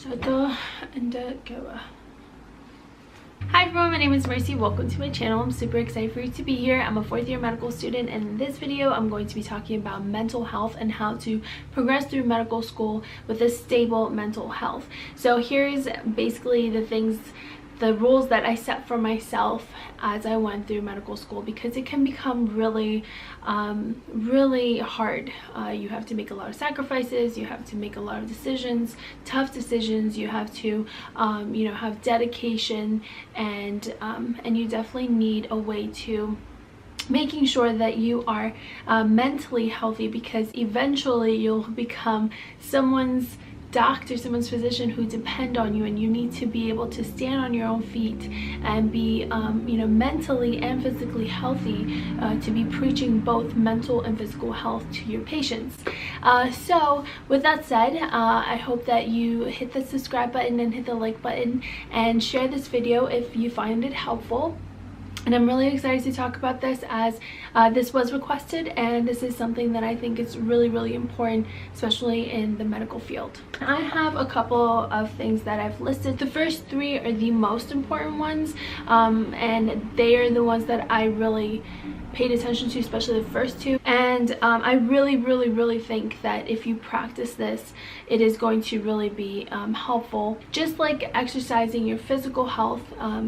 Hi everyone, my name is Mercy. Welcome to my channel. I'm super excited for you to be here. I'm a fourth year medical student, and in this video I'm going to be talking about mental health and how to progress through medical school with a stable mental health. So here's basically the rules that I set for myself as I went through medical school, because it can become really hard. You have to make a lot of sacrifices, you have to make a lot of decisions, tough decisions, you have to have dedication, and you definitely need a way to making sure that you are mentally healthy, because eventually you'll become someone's doctor, someone's physician who depend on you, and you need to be able to stand on your own feet and be mentally and physically healthy, to be preaching both mental and physical health to your patients. So with that said, I hope that you hit the subscribe button and hit the like button and share this video if you find it helpful. And I'm really excited to talk about this, as this was requested, and this is something that I think is really important, especially in the medical field. I have a couple of things that I've listed. The first three are the most important ones, and they are the ones that I really paid attention to, especially the first two. And I really think that if you practice this, it is going to really be helpful. Just like exercising your physical health,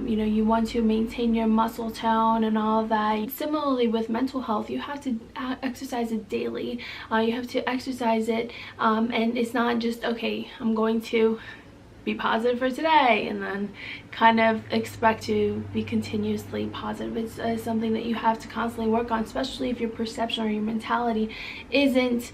you want to maintain your muscle tone and all of that. Similarly with mental health, you have to exercise it daily. You have to exercise it, and it's not just, okay, I'm going to be positive for today and then kind of expect to be continuously positive. It's something that you have to constantly work on, especially if your perception or your mentality isn't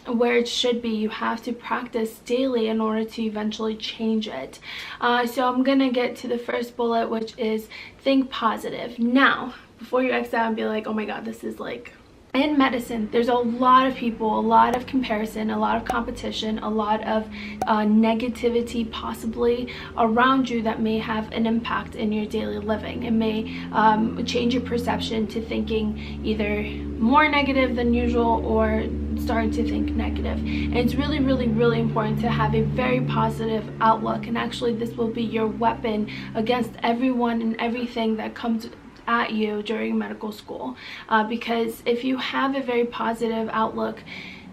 where it should be. You have to practice daily in order to eventually change it. So I'm gonna get to the first bullet, which is think positive. Now, before you exit out and be like, oh my god, this is like, in medicine, there's a lot of people, a lot of comparison, a lot of competition, a lot of negativity possibly around you that may have an impact in your daily living. It may change your perception to thinking either more negative than usual or starting to think negative. And it's really important to have a very positive outlook, and actually this will be your weapon against everyone and everything that comes at you during medical school, because if you have a very positive outlook,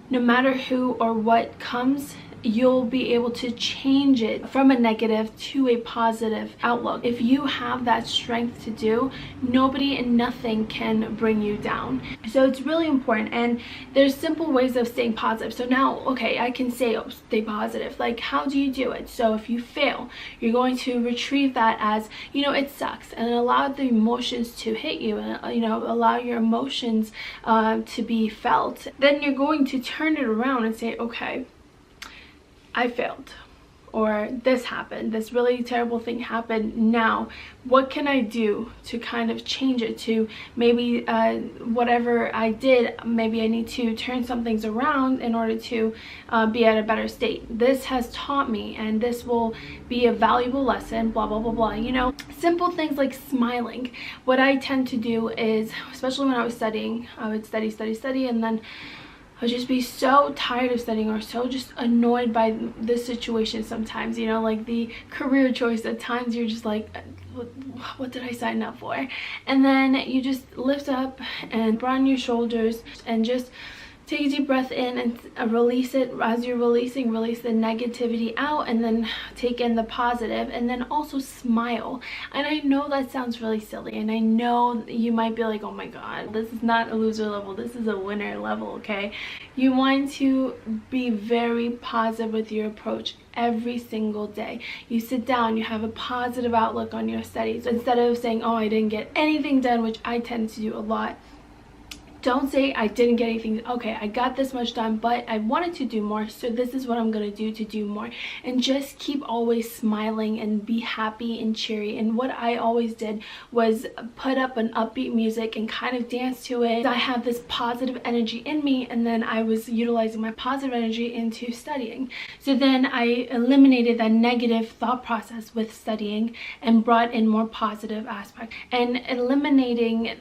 no matter who or what comes, you'll be able to change it from a negative to a positive outlook. If you have that strength to do, nobody and nothing can bring you down. So it's really important, and there's simple ways of staying positive. So now, okay, I can say, oh, stay positive. Like, how do you do it? So if you fail, you're going to retrieve that as, it sucks, and allow the emotions to hit you, and allow your emotions to be felt. Then you're going to turn it around and say, okay, I failed, or this happened, this really terrible thing happened. Now what can I do to kind of change it, to maybe whatever I did, maybe I need to turn some things around in order to be at a better state. This has taught me, and this will be a valuable lesson, blah blah blah blah. Simple things like smiling. What I tend to do is, especially when I was studying, I would study, and then I would just be so tired of studying, or so just annoyed by the situation sometimes, like the career choice. At times you're just like, what did I sign up for? And then you just lift up and broaden your shoulders and just take a deep breath in and release it. As you're release the negativity out, and then take in the positive, and then also smile. And I know that sounds really silly, and I know you might be like, oh my god, this is not a loser level, this is a winner level. Okay, you want to be very positive with your approach every single day. You sit down, you have a positive outlook on your studies. Instead of saying, oh, I didn't get anything done, which I tend to do a lot, don't say I didn't get anything. Okay, I got this much done, but I wanted to do more, so this is what I'm gonna do to do more. And just keep always smiling and be happy and cheery. And what I always did was put up an upbeat music and kind of dance to it. I have this positive energy in me, and then I was utilizing my positive energy into studying. So then I eliminated that negative thought process with studying and brought in more positive aspects. And eliminating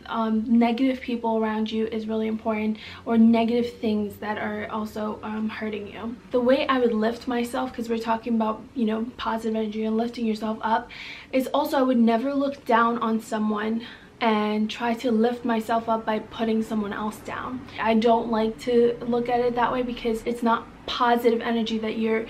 negative people around you is really important, or negative things that are also hurting you. The way I would lift myself, because we're talking about, you know, positive energy and lifting yourself up, is also I would never look down on someone and try to lift myself up by putting someone else down. I don't like to look at it that way, because it's not positive energy that you're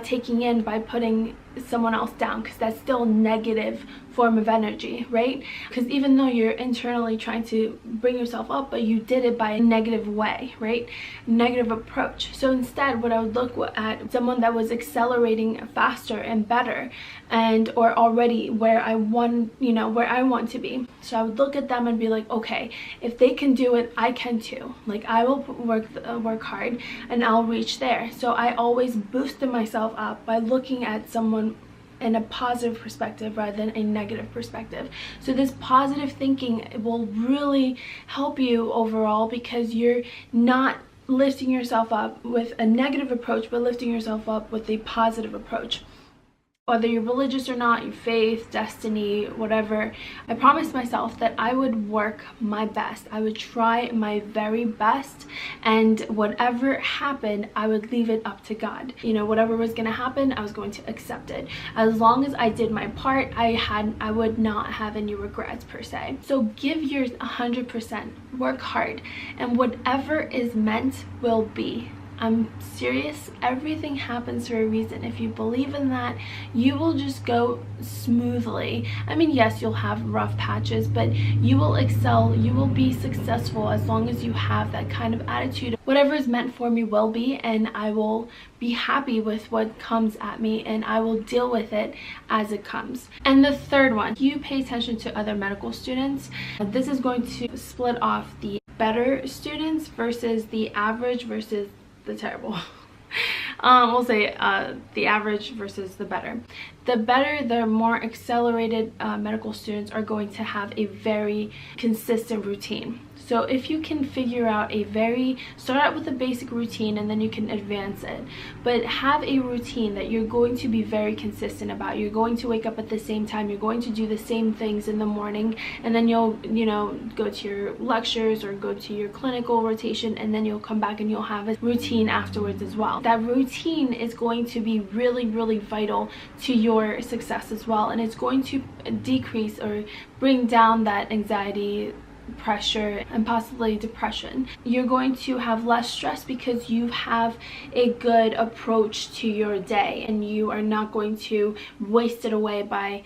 taking in by putting someone else down, because that's still negative form of energy, right? Because even though you're internally trying to bring yourself up, but you did it by a negative way, right? Negative approach. So instead, what I would look at someone that was accelerating faster and better, and or already where I want, you know, where I want to be. So I would look at them and be like, okay, if they can do it, I can too. Like, I will work hard and I'll reach there. So I always boosted myself up by looking at someone in a positive perspective rather than a negative perspective. So this positive thinking will really help you overall, because you're not lifting yourself up with a negative approach, but lifting yourself up with a positive approach. Whether you're religious or not, your faith, destiny, whatever, I promised myself that I would work my best. I would try my very best, and whatever happened, I would leave it up to God. You know, whatever was going to happen, I was going to accept it. As long as I did my part, I would not have any regrets per se. So give yours 100%, work hard, and whatever is meant will be. I'm serious, everything happens for a reason. If you believe in that, you will just go smoothly. I mean, yes, you'll have rough patches, but you will excel, you will be successful as long as you have that kind of attitude. Whatever is meant for me will be, and I will be happy with what comes at me, and I will deal with it as it comes. And the third one, you pay attention to other medical students. This is going to split off the better students versus the average versus the terrible. We'll say the average versus the better. The better, the more accelerated medical students are going to have a very consistent routine. So if you can figure out start out with a basic routine and then you can advance it, but have a routine that you're going to be very consistent about. You're going to wake up at the same time, you're going to do the same things in the morning, and then you'll, you know, go to your lectures or go to your clinical rotation, and then you'll come back and you'll have a routine afterwards as well. That routine is going to be really, really vital to your success as well, and it's going to decrease or bring down that anxiety, pressure, and possibly depression. You're going to have less stress because you have a good approach to your day, and you are not going to waste it away by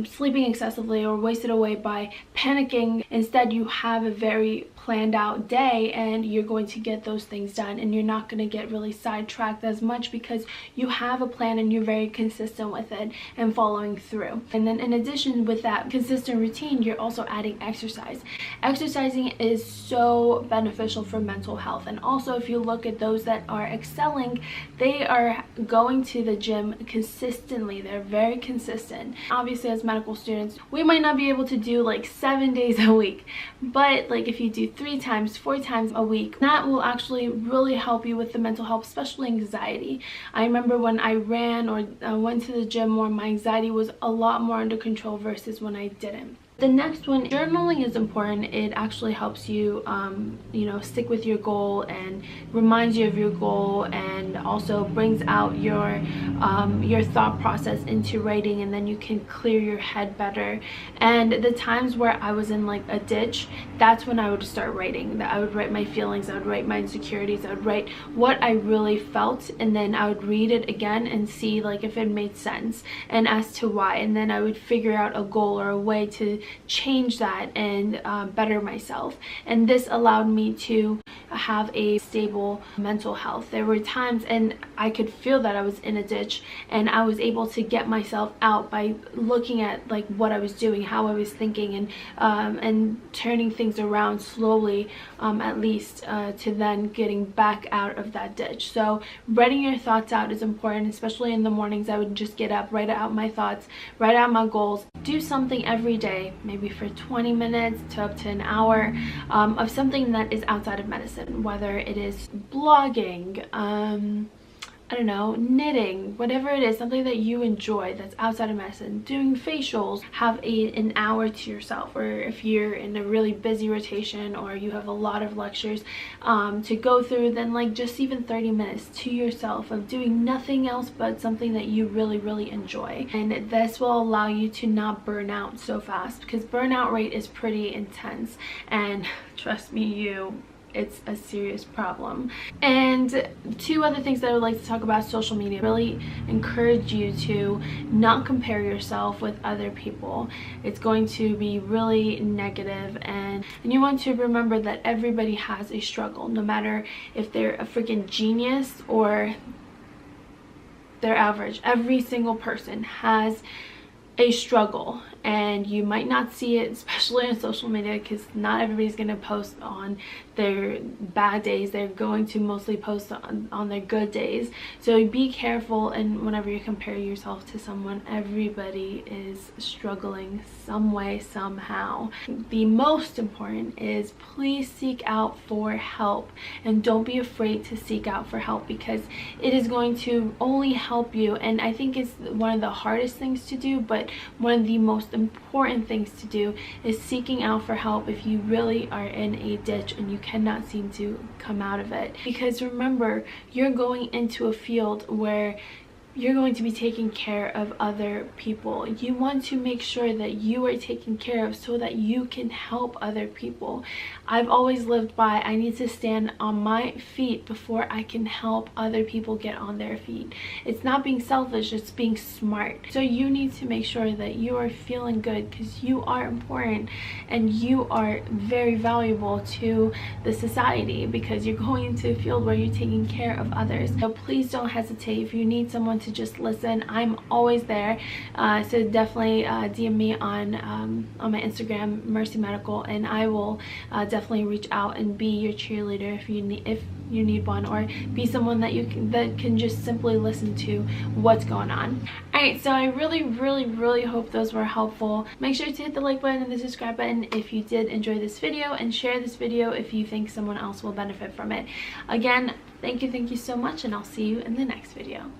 sleeping excessively or waste it away by panicking. Instead, you have a very planned out day, and you're going to get those things done, and you're not going to get really sidetracked as much because you have a plan and you're very consistent with it and following through. And then in addition, with that consistent routine, you're also adding exercise. Exercising is so beneficial for mental health, and also if you look at those that are excelling, they are going to the gym consistently. They're very consistent. Obviously, as medical students, we might not be able to do like 7 days a week, but like if you do 3 times, 4 times a week, that will actually really help you with the mental health, especially anxiety. I remember when I ran or went to the gym more, my anxiety was a lot more under control versus when I didn't. The next one, journaling is important. It actually helps you, you know, stick with your goal and reminds you of your goal, and also brings out your thought process into writing, and then you can clear your head better. And the times where I was in like a ditch, that's when I would start writing. I would write my feelings, I would write my insecurities, I would write what I really felt, and then I would read it again and see like if it made sense and as to why, and then I would figure out a goal or a way to change that and better myself. And this allowed me to have a stable mental health. There were times and I could feel that I was in a ditch, and I was able to get myself out by looking at like what I was doing, how I was thinking, and turning things around slowly, at least to then getting back out of that ditch. So writing your thoughts out is important, especially in the mornings. I would just get up, write out my thoughts, write out my goals, do something every day, maybe for 20 minutes to up to an hour, of something that is outside of medicine, whether it is blogging, I don't know, knitting, whatever it is, something that you enjoy that's outside of medicine. Doing facials, have an hour to yourself. Or if you're in a really busy rotation or you have a lot of lectures to go through, then like just even 30 minutes to yourself of doing nothing else but something that you really enjoy. And this will allow you to not burn out so fast, because burnout rate is pretty intense, and trust me, it's a serious problem. And two other things that I would like to talk about: social media. Really encourage you to not compare yourself with other people. It's going to be really negative, and you want to remember that everybody has a struggle, no matter if they're a freaking genius or they're average. Every single person has a struggle, and you might not see it, especially on social media, because not everybody's going to post on their bad days. They're going to mostly post on their good days. So be careful, and whenever you compare yourself to someone, everybody is struggling some way, somehow. The most important is please seek out for help, and don't be afraid to seek out for help, because it is going to only help you. And I think it's one of the hardest things to do, but one of the most important things to do is seeking out for help if you really are in a ditch and you cannot seem to come out of it. Because remember, you're going into a field where you're going to be taking care of other people. You want to make sure that you are taken care of so that you can help other people. I've always lived by, I need to stand on my feet before I can help other people get on their feet. It's not being selfish, it's being smart. So you need to make sure that you are feeling good, because you are important and you are very valuable to the society, because you're going into a field where you're taking care of others. So please don't hesitate. If you need someone to just listen, I'm always there. So definitely DM me on my Instagram, Mursi Medical, and I will definitely reach out and be your cheerleader if you need one, or be someone that can just simply listen to what's going on. Alright, so I really hope those were helpful. Make sure to hit the like button and the subscribe button if you did enjoy this video, and share this video if you think someone else will benefit from it. Again, thank you so much, and I'll see you in the next video.